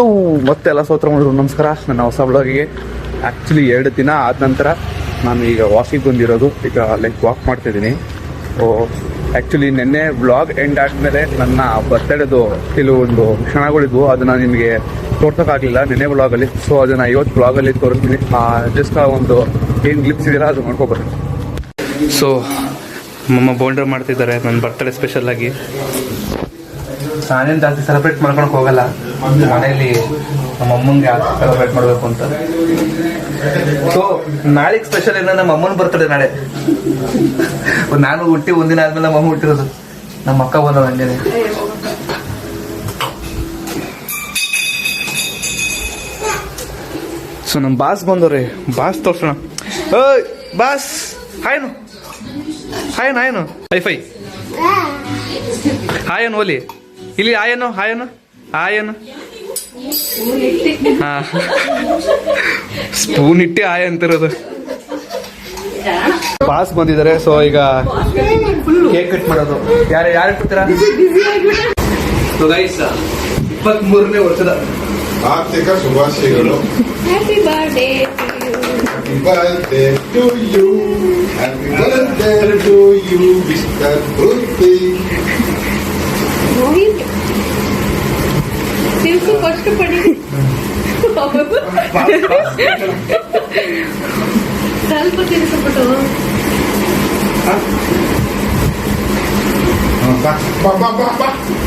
ಮತ್ತೆ ಎಲ್ಲ ಸ್ತೋತ್ರ ಮಾಡಿದ್ರು ನಮಸ್ಕಾರ. ನನ್ನ ಹೊಸ ಬ್ಲಾಗಿಗೆ ಆ್ಯಕ್ಚುಲಿ 2 ದಿನ ಆದ ನಂತರ ನಾನು ಈಗ ವಾಕಿಂಗ್ ಬಂದಿರೋದು. ಈಗ ಲೈಕ್ ವಾಕ್ ಮಾಡ್ತಿದ್ದೀನಿ. ಸೊ ಆ್ಯಕ್ಚುಲಿ ನಿನ್ನೆ ಬ್ಲಾಗ್ ಎಂಡ್ ಆದಮೇಲೆ ನನ್ನ ಬರ್ತಡೇದು ಕೆಲವೊಂದು ಕ್ಷಣಗಳಿದ್ವು, ಅದನ್ನು ನಿಮಗೆ ತೋರ್ಸೋಕ್ಕಾಗಲಿಲ್ಲ ನಿನ್ನೆ ಬ್ಲಾಗಲ್ಲಿ. ಸೊ ಅದನ್ನು ಇವತ್ತು ಬ್ಲಾಗಲ್ಲಿ ತೋರಿಸ್ತೀನಿ. ಜಸ್ಟ್ ಒಂದು ಏನು ಗ್ಲಿಪ್ಸ್ ಇದೆಯಲ್ಲ ಅದು ನೋಡ್ಕೊಬರ್ರಿ. ಸೊ ಮಮ್ಮ ಬೋಂಡ್ರ ಮಾಡ್ತಿದ್ದಾರೆ ನನ್ನ ಬರ್ತಡೇ ಸ್ಪೆಷಲಾಗಿ. ನಾನೇನು ಜಾಸ್ತಿ ಸೆಲೆಬ್ರೇಟ್ ಮಾಡ್ಕೊಳಕ್ಕೆ ಹೋಗಲ್ಲ, ಮನೆಯಲ್ಲಿ ನಮ್ಮ ಅಮ್ಮಂಗೆ ಸೆಲೆಬ್ರೇಟ್ ಮಾಡಬೇಕು ಅಂತ. ಸೊ ನಾಳೆಗೆ ಸ್ಪೆಷಲ್ ಏನೋ ನಮ್ಮ ಅಮ್ಮನ ಬರ್ತಡೆ ನಾಳೆ. ನಾನು ಹುಟ್ಟಿ ಒಂದಿನ ಆದ್ಮೇಲೆ ನಮ್ಮ ಅಮ್ಮ ಹುಟ್ಟಿರೋದು, ನಮ್ಮ ಅಕ್ಕ ಬಂದ ಹಂಗೇನೆ. ಸೊ ನಮ್ಮ ಬಾಸ್ ಬಂದವ್ರಿ, ಬಾಸ್ ತೋರ್ಸೋಣ. ಓಯ್ ಬಾಸ್, ಹಾಯ್ನು ಹಾಯನು ಹಾಯನು ಹೈಫೈ ಹಾಯನು ಓಲಿ ಇಲ್ಲಿ ಆಯನು ಹಾಯನು ಆಯನು. ಹಾ, ಸ್ಪೂನ್ ಇಟ್ಟಿ ಆಯ ಅಂತಿರೋದು. ಪಾಸ್ ಬಂದಿದ್ದಾರೆ. ಸೊ ಈಗ ಕೇಕ್ ಕಟ್ ಮಾಡೋದು. ಯಾರು ಇಟ್ಬಿಡ್ತೀರಾ? ಸೊ ಗೈಸ್, 23ನೇ ವರ್ಷದ ಆರ್ಥಿಕ ಶುಭಾಶಯಗಳು. Happy birthday to you, happy birthday to you mister Buddhi. Mohit ತಿಳ್ಕೊ ಫಸ್ಟ್ ಪಡಿ. ಸ್ವಲ್ಪ ತಿಳ್ಕೊಬಿಟ್ಟು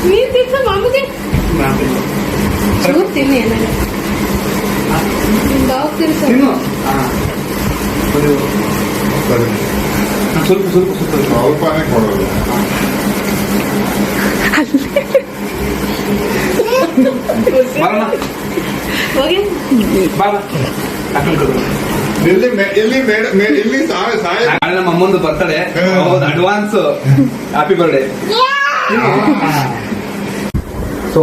ನೀನ್ ತಿಳ್ಸ ಮಾಮಗೆ ಚೂರು ತಿನ್ನಿ. ಏನಾಗ ಬಾವು ತಿಳ್ಸ. ಸ್ವಲ್ಪನೇ ಕೊಡೋದು. ಹೋಗಿ ನಮ್ಮ ಅಮ್ಮಂದು birthday, advance happy birthday. So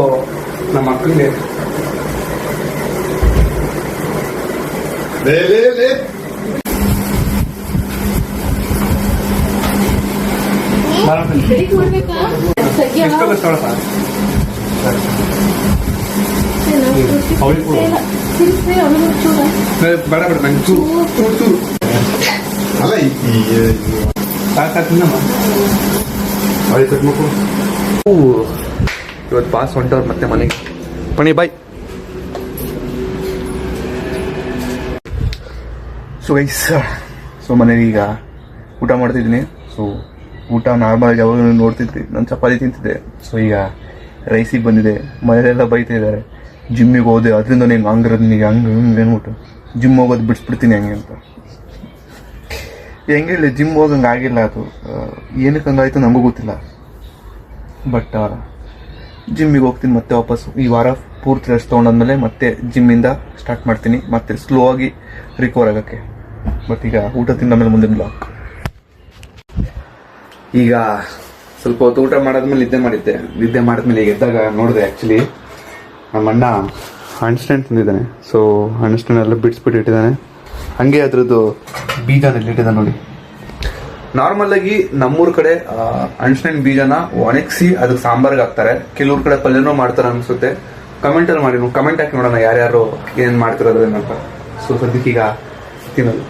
ನಮ್ಮ ಅಕ್ಕನಿಗೆ ಬೇಡ ಬೇಡ ನಂಗೆ ಚೂರು ಅಲ್ಲ ಇವತ್ತು ಪಾಸ್ ಹೊಂಟವ್ರು ಮತ್ತೆ ಮನೆಗೆ. ಪಣಿ ಬಾಯ್. ಸೊ ಗೈಸ್, ಸೊ ಮನೇಲಿ ಈಗ ಊಟ ಮಾಡ್ತಿದ್ದೀನಿ. ಸೊ ಊಟ ನಾರ್ಮಲ್ ಯಾವಾಗ ನೋಡ್ತಿದ್ವಿ, ನಾನು ಚಪಾತಿ ತಿಂತಿದ್ದೆ. ಸೊ ಈಗ ರೈಸಿಗೆ ಬಂದಿದೆ. ಮನೆಯಲ್ಲೆಲ್ಲ ಬೈತಾ ಇದ್ದಾರೆ, ಜಿಮ್ಮಿಗೆ ಹೋದೆ ಅದರಿಂದ ನೀನು ಹಂಗಿರೋದು, ನೀನು ಹಂಗೆ ಅಂದ್ಬಿಟ್ಟು ಜಿಮ್ ಹೋಗೋದು ಬಿಡಿಸ್ಬಿಡ್ತೀನಿ ಹಂಗೆ ಅಂತ. ಹೆಂಗೆ ಇಲ್ಲ, ಜಿಮ್ ಹೋಗಂಗೆ ಆಗಿಲ್ಲ. ಅದು ಏನಕ್ಕೆ ಹಂಗಾಯ್ತು ನಮಗೂ ಗೊತ್ತಿಲ್ಲ. ಬಟ್ ಜಿಮ್ಮಿಗೆ ಹೋಗ್ತೀನಿ ಮತ್ತೆ ವಾಪಸ್. ಈ ವಾರ ಪೂರ್ತಿ ರೆಸ್ಟ್ ತೊಗೊಂಡಾದ್ಮೇಲೆ ಮತ್ತೆ ಜಿಮ್ಮಿಂದ ಸ್ಟಾರ್ಟ್ ಮಾಡ್ತೀನಿ, ಮತ್ತೆ ಸ್ಲೋ ಆಗಿ ರಿಕವರ್ ಆಗೋಕ್ಕೆ. ಬಟ್ ಈಗ ಊಟ ತಿಂದಾದ್ಮೇಲೆ ಮುಂದಿನ ಬ್ಲಾಕ್. ಈಗ ಸ್ವಲ್ಪ ಹೊತ್ತು ಊಟ ಮಾಡಾದ್ಮೇಲೆ ನಿದ್ದೆ ಮಾಡಿದ್ಮೇಲೆ ಈಗ ಎದ್ದಾಗ ನೋಡಿದೆ ಆ್ಯಕ್ಚುಲಿ ನಮ್ಮ ಅಣ್ಣ ಅನ್ಸ್ಟೆಂಟ್ ತಂದಿದ್ದಾನೆ. ಸೊ ಅನ್ಸ್ಟೆಂಟ್ ಎಲ್ಲ ಬಿಡಿಸ್ಬಿಟ್ಟು ಇಟ್ಟಿದ್ದಾನೆ. ಹಾಗೆ ಅದ್ರದ್ದು ಬೀಜನ ಇಟ್ಟಿದ್ದಾನೆ ನೋಡಿ. ನಾರ್ಮಲ್ ಆಗಿ ನಮ್ಮೂರ ಕಡೆ ಅನ್ಸ್ಟೆಂಟ್ ಬೀಜನ ಒಣಗಿಸಿ ಅದಕ್ಕೆ ಸಾಂಬಾರ್ಗೆ ಹಾಕ್ತಾರೆ, ಕೆಲವ್ರ ಕಡೆ ಪಲ್ಯನೂ ಮಾಡ್ತಾರೆ ಅನ್ಸುತ್ತೆ. ಕಮೆಂಟಲ್ಲಿ ಮಾಡಿ, ಕಮೆಂಟ್ ಹಾಕಿ ನೋಡೋಣ ಯಾರ್ಯಾರು ಏನು ಮಾಡ್ತಿರೋದು ಏನಂತ. ಸೊ ಸದ್ಯಕ್ಕೆ ಈಗ ತಿನ್ನೋದು.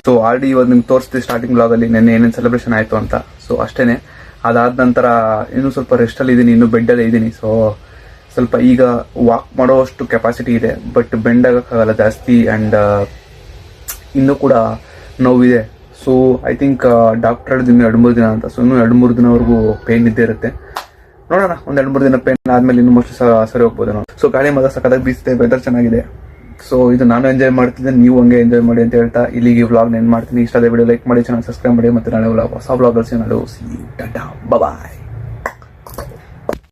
ಸೊ ಆಲ್ರೆಡಿ ಇವತ್ತು ನಿಮ್ಗೆ ತೋರಿಸ್ತೀವಿ ಸ್ಟಾರ್ಟಿಂಗ್ ಬ್ಲಾಗಲ್ಲಿ ನೆನ್ನೆ ಏನೇನು ಸೆಲೆಬ್ರೇಷನ್ ಆಯಿತು ಅಂತ. ಸೊ ಅಷ್ಟೇ. ಅದಾದ ನಂತರ ಇನ್ನೂ ಸ್ವಲ್ಪ ರೆಸ್ಟಲ್ಲಿ ಇದ್ದೀನಿ, ಇನ್ನೂ ಬೆಡ್ಡಲ್ಲೇ ಇದ್ದೀನಿ. ಸೊ ಸ್ವಲ್ಪ ಈಗ ವಾಕ್ ಮಾಡೋಷ್ಟು ಕೆಪಾಸಿಟಿ ಇದೆ, ಬಟ್ ಬೆಂಡ್ ಆಗೋಕ್ಕಾಗಲ್ಲ ಜಾಸ್ತಿ. ಆ್ಯಂಡ್ ಇನ್ನೂ ಕೂಡ ನೋವಿದೆ. ಸೊ ಐ ಥಿಂಕ್ ಡಾಕ್ಟರ್ ಹೇಳಿದ್ರು ಇನ್ನೂ 2-3 ದಿನ ಅಂತ. ಸೊ ಇನ್ನೂ 2-3 ದಿನವರೆಗೂ ಪೇನ್ ಇದ್ದೇ ಇರುತ್ತೆ. ನೋಡೋಣ, ಒಂದು 2-3 ದಿನ ಪೇನ್ ಆದಮೇಲೆ ಇನ್ನೂ ಮೋಸ್ಟ್ಲಿ ಸರಿ ಹೋಗ್ಬೋದು ನಾವು. ಸೊ ಗಾಳಿ ಮಾತ್ರ ಸಕ್ಕತ್ತಾಗಿ ಬೀಸ್ತೆ, ವೆದರ್ ಚೆನ್ನಾಗಿದೆ. ಸೊ ಇದು ನಾನು ಎಂಜಾಯ್ ಮಾಡ್ತಿದ್ದೆ, ನೀವು ಹಂಗೆ ಎಂಜಾಯ್ ಮಾಡಿ ಅಂತ ಹೇಳ್ತಾ ಇಲ್ಲಿಗೆ ವ್ಲಾಗ್ ಏನು ಮಾಡ್ತೀನಿ. ಇಷ್ಟ ಆದ ವಿಡಿಯೋ ಲೈಕ್ ಮಾಡಿ, ಚಾನಲ್ ಸಬ್ಸ್ಕ್ರೈಬ್ ಮಾಡಿ. ಮತ್ತೆ ನಾಳೆ ಹೊಸ ವ್ಲಾಗರ್ಸ್ ನಾಳೆ ಟಾಟಾ ಬಾಯ್.